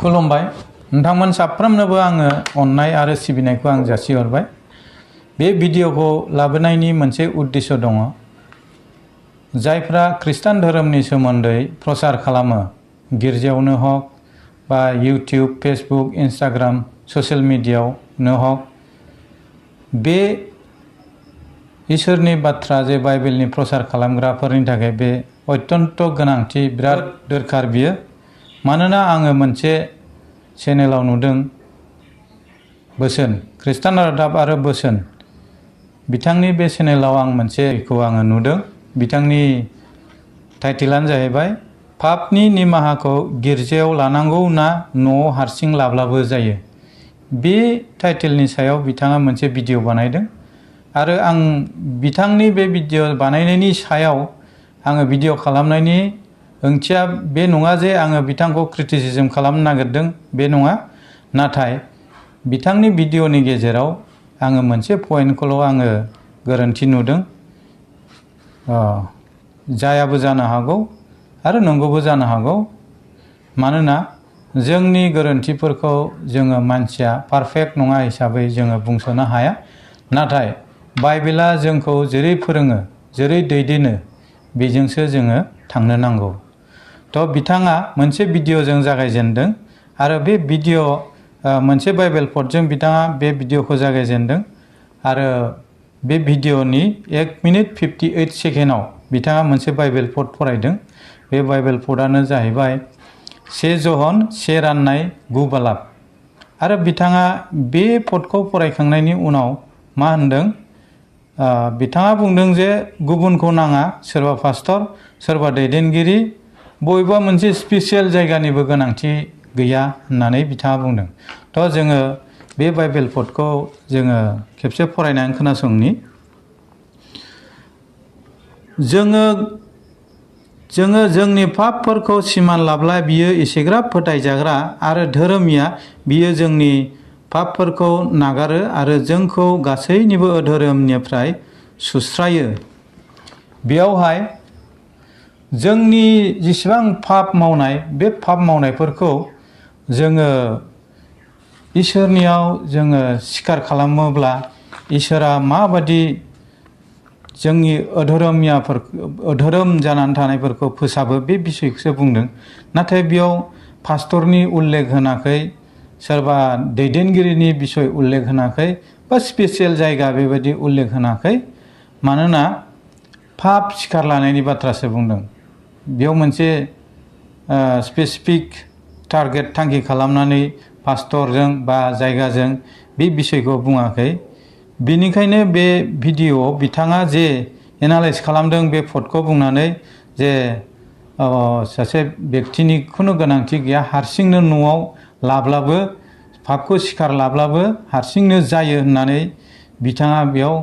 खुलुमबाय नोंथांमोन साफ्रोमनोबो आङो अननाय आरो सिबिनायखौ आं जासिहरबाय। बे भिडिअखौ लाबोनायनि मोनसे उद्देश्य दङ। जायफ्रा खृष्टान धोरोमनि सोमोन्दै प्रचार खालामो, गिर्जायावनो हक बा इउटिउब, फेसबुक, इन्स्टाग्राम, ससियेल मिडियायावनो हक, बे इसोरनि बाथ्रा जे बाइबेलनि प्रचार खालामग्राफोरनि थाखाय बे अत्यन्त गोनांथि, बिराद दरखार बियो। मानोना आङो मोनसे चेनेलाव नुदों, बोसोन, खृष्टान रादाब आरो बोसोन, बिथांनि बे चेनेलाव आं मोनसेखौ आङो नुदों। बिथांनि टाइटेलानो जाहैबाय पापनि निमाहाखौ गिर्जायाव लानांगौ ना न'आव हारसिं लाब्लाबो जायो। बे टाइटेलनि सायाव बिथाङा मोनसे भिडिअ बानायदों आरो आं बिथांनि बे भिडिअ बानायनायनि सायाव आङो भिडिअ खालामनायनि ओंथिया बे नङा जे आङो बिथांखौ क्रिटिसिजम खालामनो नागिरदों, बे नङा। नाथाय बिथांनि भिडिअनि गेजेराव आङो मोनसे पइन्टखौल' आङो गोरोन्थि नुदों। जायाबो जानो हागौ आरो नंगौबो जानो हागौ। मानोना जोंनि गोरोन्थिफोरखौ जोङो मानसिया पारफेक्ट नङा हिसाबै जोङो बुंस'नो हाया। नाथाय बाइबेला जोंखौ जेरै फोरोङो, जेरै दैदेनो, बेजोंसो जोङो थांनो नांगौ। थ' बिथाङा मोनसे भिडिअजों जागायजेनदों आरो बे भिडिअ मोनसे बाइबेल पदजों बिथाङा बे भिडिअखौ जागायजेनदों आरो बे भिडिअनि 1 मिनिट 58 सेकेन्डआव बिथाङा मोनसे बाइबेल पद फरायदों। बे बाइबेल पदानो जाहैबाय 1 जहन 1:9 बालाब। आरो बिथाङा बे पदखौ फरायखांनायनि उनाव मा होनदों? बिथाङा बुंदों जे गुबुनखौ नाङा, सोरबा पास्टर, सोरबा दैदेनगिरि, बबेबा मोनसे स्पेसियेल जायगानिबो गोनांथि गैया होननानै बिथाङा बुंदों। थ' जोङो बे बाइबेल पदखौ जोङो खेबसे फरायनानै खोनासंनि। जोङो जोंनि पापफोरखौ सिमान लाब्ला बियो एसेग्राब फोथायजाग्रा आरो धोरोमिया, बियो जोंनि पापफोरखौ नागारो आरो जोंखौ गासैनिबो अधोरोमनिफ्राय सुस्रायो। बेयावहाय जोंनि जेसेबां पाप मावनाय, बे पाप मावनायफोरखौ जोङो इसोरनियाव जोङो स्वीकार खालामोब्ला इसोरा माबादि जोंनि अधोरोम जानानै थानायफोरखौ फोसाबो, बे बिसयखौसो बुंदों। नाथाय बेयाव पास्टरनि उल्लेख होनाखै, सोरबा दैदेनगिरिनि बिसय उल्लेख होनाखै, बा स्पेसियेल जायगा बेबायदि उल्लेख होनाखै। मानोना पाप स्वीकार लानायनि बाथ्रासो बुंदों। बेयाव मोनसे स्पेसिफिक टारगेट थांखि खालामनानै पास्टरजों बा जायगाजों बे बिसयखौ बुङाखै। बेनिखायनो बे भिडिअआव बिथाङा जे एनालाइज खालामदों, बे पदखौ बुंनानै जे सासे बेक्तिनि खुनु गोनांथि गैया, हारसिंनो न'आव लाब्लाबो, पापखौ स्वीकार लाब्लाबो हारसिंनो जायो होननानै बिथाङा बेयाव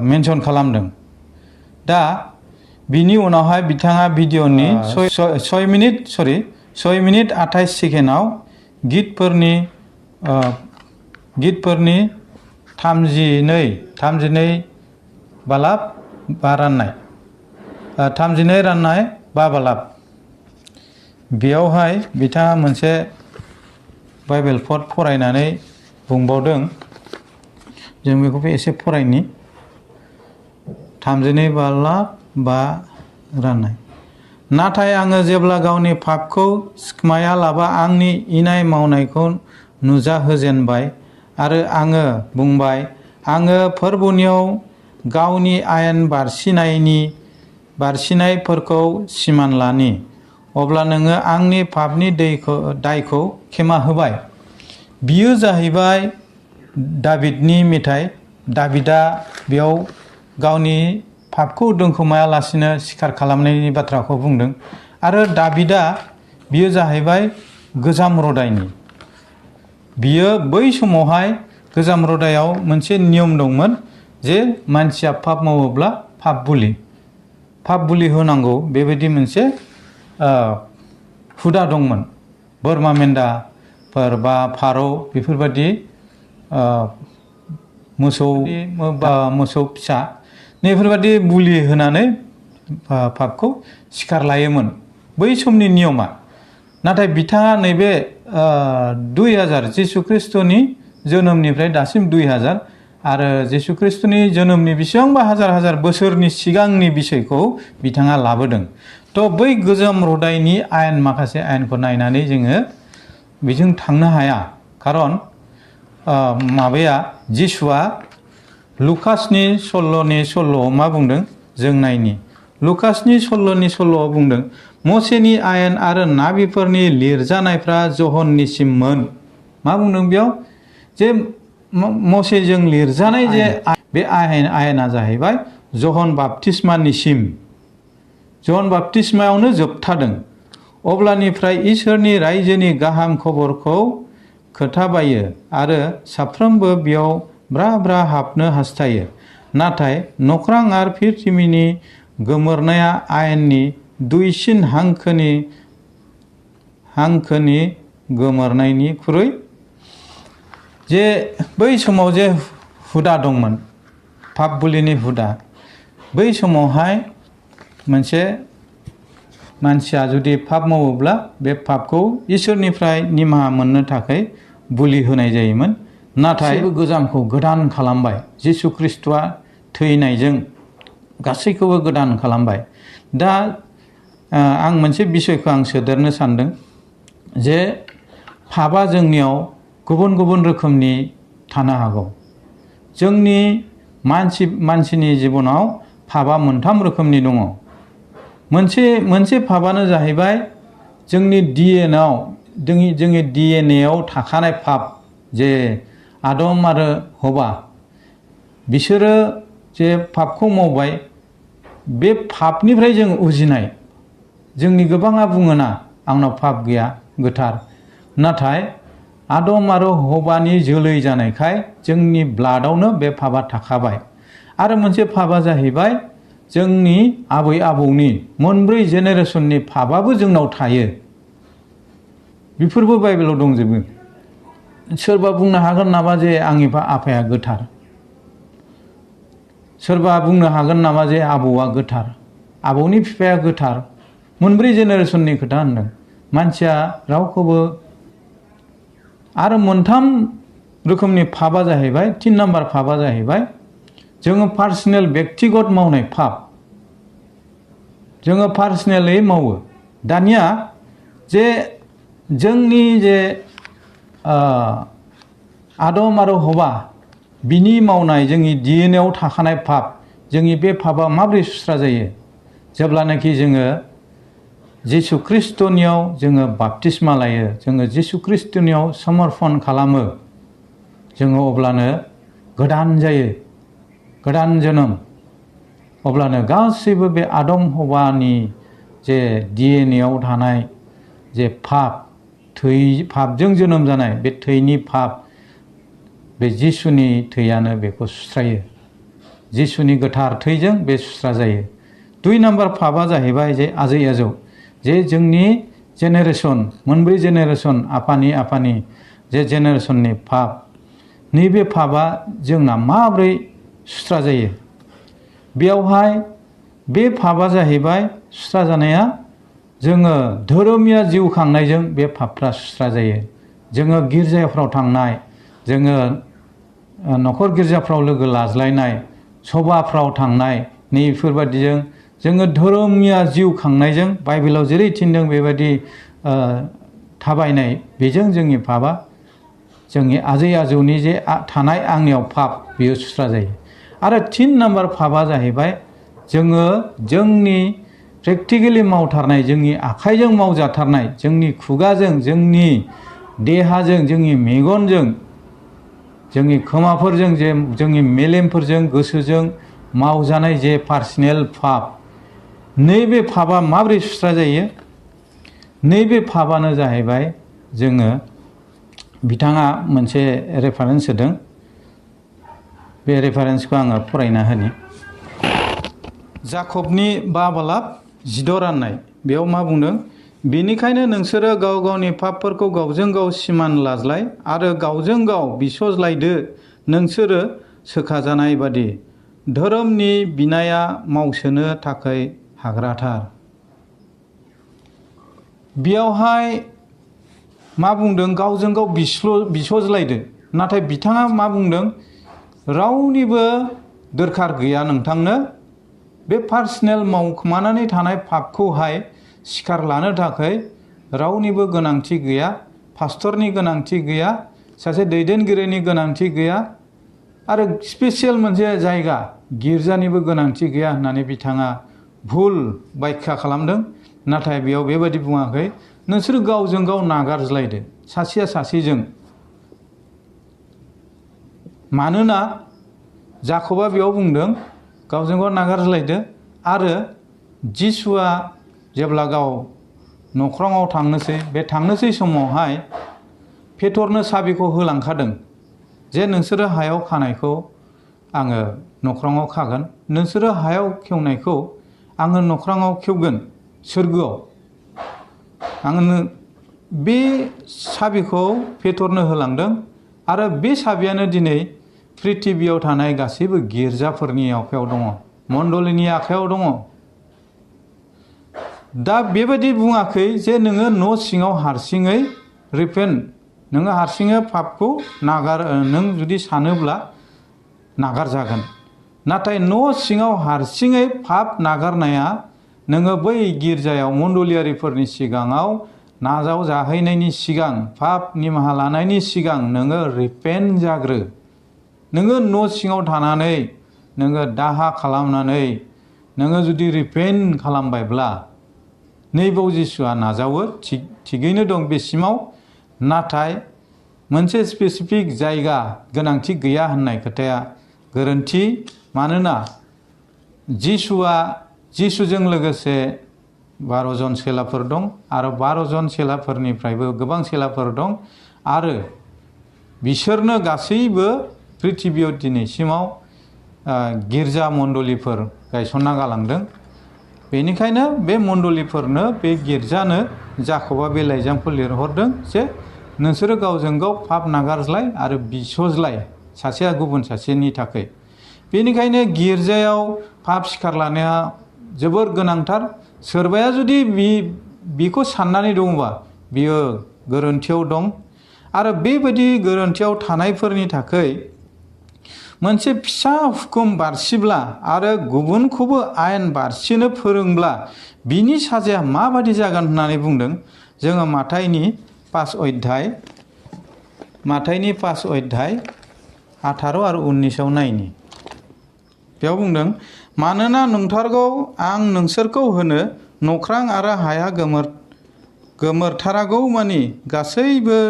मेनसन खालामदों। दा बिनि उनावहाय बिथाङा भिडिअनि 6 मिनिट 28 सेकेन्डआव गितफोरनि 32 बालाब 5 राननाय, 32:5 बालाब, बेयावहाय बिथाङा मोनसे बाइबेल पद फरायनानै बुंबावदों। जों बेखौबो एसे फरायनि। 32 बालाब 5 राननाय। नाथाय आङो जेब्ला गावनि पापखौ सिखमायालाबा आंनि इनाय मावनायखौ नुजाहोजेनबाय आरो आङो बुंबाय, आङो फोरबोनियाव गावनि आयेन बारसिनायफोरखौ सिमान लानि, अब्ला नोङो आंनि पापनि दायखौ क्षमा होबाय। बियो जाहैबाय दाबिदनि मेथाइ। दाबिदा बेयाव गावनि पापखौ दोनखोमायालासिनो स्वीकार खालामनायनि बाथ्राखौ बुंदों। आरो दाबिदा बियो जाहैबाय गोजाम रदायनि। बियो बै समावहाय गोजाम रदायाव मोनसे नियम दंमोन जे मानसिया पाप मावोब्ला पाप बुलि होनांगौ, बेबायदि मोनसे हुदा दंमोन। बोरमा मेन्दाफोर बा फारौ बेफोरबायदि मोसौ फिसा बेफोरबायदि बुलि होनानै पापखौ सिखार लायोमोन बै समनि नियमा। नाथाय बिथाङा नैबे 2000 जिसु ख्रिस्टनि जोनोमनिफ्राय दासिम 2000 आरो जिसु ख्रिस्टनि जोनोमनि बेसेबांबा हाजार हाजार बोसोरनि सिगांनि बिसयखौ बिथाङा लाबोदों। थ' बै गोजाम रदाइनि आयेन माखासे आयेनखौ नायनानै जोङो बेजों थांनो हाया। खारन माबाया जिसुआ लुकासनि 16:16 मा बुंदों जों नायनि। लुकासनि 16:16 बुंदों मसेनि आयेन आरो नाबिफोरनि लिरजानायफ्रा जहननिसिममोन। मा बुंदों बेयाव जे मसेजों लिरजानाय जे बे आयेना जाहैबाय जहन बाप्तिस्मानिसिम। जहन बाप्तिस्मायावनो जोबथादों। अब्लानिफ्राय इसोरनि रायजोनि गाहाम खबरखौ खोथाबायो आरो साफ्रोमबो बेयाव ब्रा ब्रा हाबनो हास्थायो। नाथाय नख्रां आरो पृथ्वीनि गोमोरनाया आयेननि दुइसिन हांखोनि गोमोरनायनिख्रुइ जे बै समाव जे हुदा दंमोन पाप बुलिनि हुदा, बै समावहाय मोनसे मानसिया जुदि पाप मावोब्ला बे पापखौ इसोरनिफ्राय निमाहा मोननो थाखाय बुलि होनाय जायोमोन। नाथाय गोजामखौ गोदान खालामबाय जिसु ख्रिस्टआ थैनायजों गासैखौबो गोदान खालामबाय। दा आं मोनसे बिसयखौ आं सोदेरनो सानदों जे पापआ जोंनियाव गुबुन गुबुन रोखोमनि थानो हागौ। जोंनि मानसिनि जिबनाव पापआ मोनथाम रोखोमनि दङ। मोनसे पापआनो जाहैबाय जोंनि डिएनएआव थाखानाय पाप, जे आदम आरो हवा बिसोरो जे पापखौ मावबाय, बे पापनिफ्राय जों उजिनाय। जोंनि गोबाङा बुङोना आंनाव पाप गैया गोथार, नाथाय आदम आरो हवानि जोलै जानायखाय जोंनि ब्लाडआवनो बे पापआ थाखाबाय। आरो मोनसे पापआ जाहैबाय जोंनि आबै आबौनि मोनब्रै जेनेरेसननि पापआबो जोंनाव थायो। बेफोरबो बाइबेलाव दंजोबो। सोरबा बुंनो हागोन नामा जे आंनि आफाया गोथार? सोरबा बुंनो हागोन नामा जे आबौआ गोथार, आबौनि बिफाया गोथार? मोनब्रै जेनेरेसननि खोथा होनदों। मानसिया रावखौबो। आरो मोनथाम रोखोमनि पापआ जाहैबाय, 3 नाम्बार पापआ जाहैबाय जोङो पार्सनेल व्यक्तिगत मावनाय पाप। जोङो पार्सनेलि मावो। दानिया जे जोंनि जे आदम आरो हवा बिनि मावनाय जोंनि डिएनएआव थाखानाय पाप, जोंनि बे पापआ माबोरै सुस्रा जायो? जेब्लानाखि जोङो जिसु ख्रिस्टनियाव जोङो बाप्तिस्मा लायो, जोङो जिसु ख्रिस्टनियाव समर्पन खालामो, जोङो अब्लानो गोदान जायो, गोदान जोनोम। अब्लानो गासैबो बे आदम हवानि जे डिएनएआव थानाय जे पाप, पापजों जोनोम जानाय बे थैनि पाप, बे जिसुनि थैयानो बेखौ सुस्रायो। जिसुनि गोथार थैजों बे सुस्रा जायो। 2 नाम्बार पापआ जाहैबाय जे आजै आजौ, जे जोंनि जेनेरेसन, मोनब्रै जेनेरेसन आफानि जे जेनेरेसननि पाप, नैबे पापआ जोंना माब्रै सुस्रा जायो? बेयावहाय बे पापआ जाहैबाय सुस्रा जानाया जोङो धोरोमिया जिउ खांनायजों बे पापफ्रा सुस्रा जायो। जोङो गिर्जाफ्राव थांनाय, जोङो न'खर गिर्जाफ्राव लोगो लाज्लायनाय, सभाफ्राव थांनाय, नैफोरबादिजों जोङो धोरोमिया जिउ खांनायजों बाइबेलाव जेरै थिनदों बेबायदि थाबायनाय, बेजों जोंनि पापआ, जोंनि आजै आजौनि जे थानाय आंनियाव पाप, बेयो सुस्रा जायो। आरो 3 नाम्बार पापआ जाहैबाय जोङो जोंनि प्रेक्टिकेलि मावथारनाय, जोंनि आखाइजों मावजाथारनाय, जोंनि खुगाजों, जोंनि देहाजों, जोंनि मेगनजों, जोंनि खोमाफोरजों, जे जोंनि मेलेमफोरजों, गोसोजों मावजानाय जे पार्सनेल पाप, नैबे पापआ माबोरै सुस्रा जायो? नैबे पापआनो जाहैबाय जोङो, बिथाङा मोनसे रेफारेन्स होदों, बे रेफारेन्सखौ आङो फरायना होनि। जाकबनि 5:16 राननाय, बेयाव मा बुंदों? बेनिखायनो नोंसोरो गाव गावनि पापफोरखौ गावजों गाव सिमान लाज्लाय आरो गावजों गाव बिसज्लायदो, नोंसोरो सोखाजानाय बादि। धोरोमनि बिनाया मावसोनो थाखाय हाग्राथार। बेयावहाय मा बुंदों गावजों गाव बिस'ज्लायदो नाथाय बिथाङा मा बुंदों रावनिबो दरखार गैया नोंथांनो बे पार्सनेल मावखोमानानै थानाय पापखौहाय सिखार लानो थाखाय रावनिबो गोनांथि गैया पास्टरनि गोनांथि गैया सासे दैदेनगिरिनि गोनांथि गैया आरो स्पेसियेल मोनसे जायगा गिर्जानिबो गोनांथि गैया होननानै बिथाङा भुल बायख्या खालामदों नाथाय बेयाव बेबायदि बुङाखै नोंसोर गावजों गाव नागारज्लायदो सासेया सासेजों मानोना जाकबा बेयाव बुंदों गावजों गाव नागारज्लायदो आरो जिसुआ जेब्ला गाव नख्राङाव थांनोसै बे थांनोसै समावहाय पेटरनो साबिखौ होलांखादों जे नोंसोरो हायाव खानायखौ आङो नख्राङाव खागोन नोंसोरो हायाव खेवनायखौ आङो नख्राङाव खेवगोन सोरगोआव आङो बे साबिखौ पेटरनो होलांदों आरो बे साबियानो दिनै पृथिबियाव थानाय गासैबो गिर्जाफोरनि आखायाव दङ मण्डलिनि आखायाव दङ दा बेबायदि बुङाखै जे नोङो न' सिङाव हारसिङै रिपेन्ट नोङो हारसिङै पापखौ नों जुदि सानोब्ला नागारजागोन नाथाय न' सिङाव हारसिङै पाप नागारनाया नोङो बै गिर्जायाव मण्डलियारिफोरनि सिगाङाव नाजाव जाहैनायनि सिगां पाप निमाहा लानायनि सिगां नोङो रिपेन्ट जाग्रो नोङो न' सिङाव थानानै नोङो दाहा खालामनानै नोङो जुदि रिपेन्ट खालामबायब्ला नैबाव जिसुआ नाजावो थिगैनो दं बेसिमाव नाथाय मोनसे स्पेसिफिक जायगा गोनांथि गैया होननाय खोथाया गोरोन्थि मानोना जिसुजों लोगोसे 12 जन चेलाफोर दं आरो 12 जन चेलाफोरनिफ्रायबो गोबां चेलाफोर दं आरो बिसोरनो गासैबो पृथिबियाव दिनैसिमाव गिर्जा मण्डलिफोर गायसनना गालांदों बेनिखायनो बे मण्डलिफोरनो बे गिर्जानो जाकबा बे लाइजामखौ लिरहरदों जे नोंसोरो गावजों गाव पाप नागारज्लाय आरो बिस'ज्लाय सासेया गुबुन सासेनि थाखाय बेनिखायनो गिर्जायाव पाप सिखार लानाया जोबोर गोनांथार सोरबाया जुदि बिखौ साननानै दङबा बियो गोरोन्थियाव दं आरो बेबायदि गोरोन्थियाव थानायफोरनि थाखाय मोनसे फिसा हुकुम बारसिब्ला आरो गुबुनखौबो आयेन बारसिनो फोरोंब्ला बिनि साजाया माबादि जागोन होननानै बुंदों जोङो माथाइनि 5 अध्याय 18 आरो 19 नायनि बेयाव बुंदों मानोना नंथारगौ आं नोंसोरखौ होनो नख्रां आरो हाया गोमोरथारागौ मानि गासैबो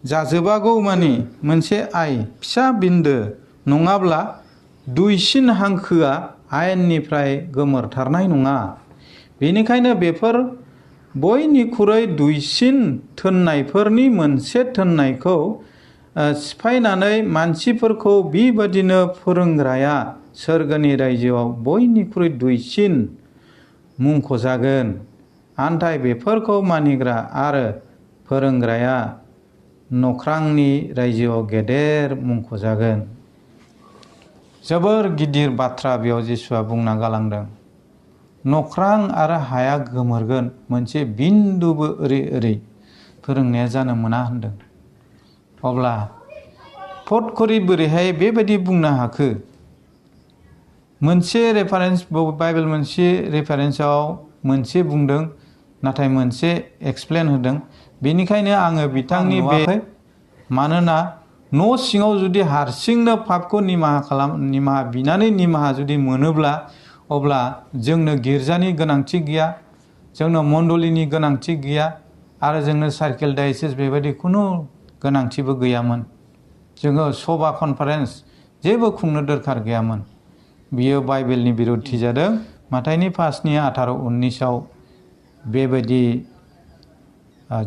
जाजोबागौ मानि मोनसे फिसा बिन्दो नङाब्ला दुइसिन हांखोआ आयेननिफ्राय गोमोरथारनाय नङा बेनिखायनो बेफोर बयनिख्रुइ दुइसिन थोननायफोरनि मोनसे थोननायखौ सिफायनानै मानसिफोरखौ बेबादिनो फोरोंग्राया सोरगोनि रायजोआव बयनिख्रुइ दुइसिन मुंख'जागोन आन्थाय बेफोरखौ मानिग्रा आरो फोरोंग्राया नख्रांनि रायजोआव गेदेर मुंख'जागोन जोबोर गिदिर बाथ्रा बेयाव जिसुआ बुंना गालांदों नख्रां आरो हाया गोमोरगोन मोनसे बिन्दुबो ओरै फोरोंनाया जानो मोना होनदों अब्ला फटकरि बोरैहाय बेबायदि बुंनो हाखो मोनसे रेफारेन्स बाइबेल मोनसे रेफारेन्सआव मोनसे बुंदों नाथाय मोनसे एक्सप्लेन होदों बेनिखायनो आङो बिथांनि बे मानोना न' सिङाव जुदि हारसिंनो पापखौ निमाहा बिनानै निमाहा जुदि मोनोब्ला अब्ला जोंनो गिर्जानि गोनांथि गैया जोंनो मण्डलिनि गोनांथि गैया आरो जोंनो सार्केल डायसिस बेबायदि खुनु गोनांथिबो गैयामोन जोङो सभा कनफारेन्स जेबो खुंनो दरखार गैयामोन बियो बाइबेलनि बिरुद्धि जादों माथाइनि 5:18-19 बेबायदि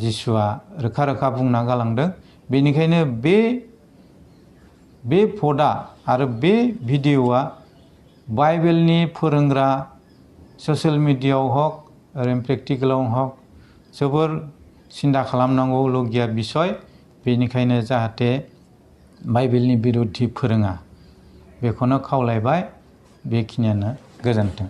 जिसुआ रोखा रोखा बुंना गालांदों बेनिखायनो बे भटआ आरो बे भिडिअ'आ बाइबेलनि फोरोंग्रा ससियेल मिडियायाव हक ओरैनो प्रेक्टिकेलाव हक जोबोर सिन्था खालामनांगौ लगिया बिसय बेनिखायनो जाहाथे बाइबेलनि बिरुद्धि फोरोङा बेखौनो खावलायबाय बेखिनियानो गोजोन्थों।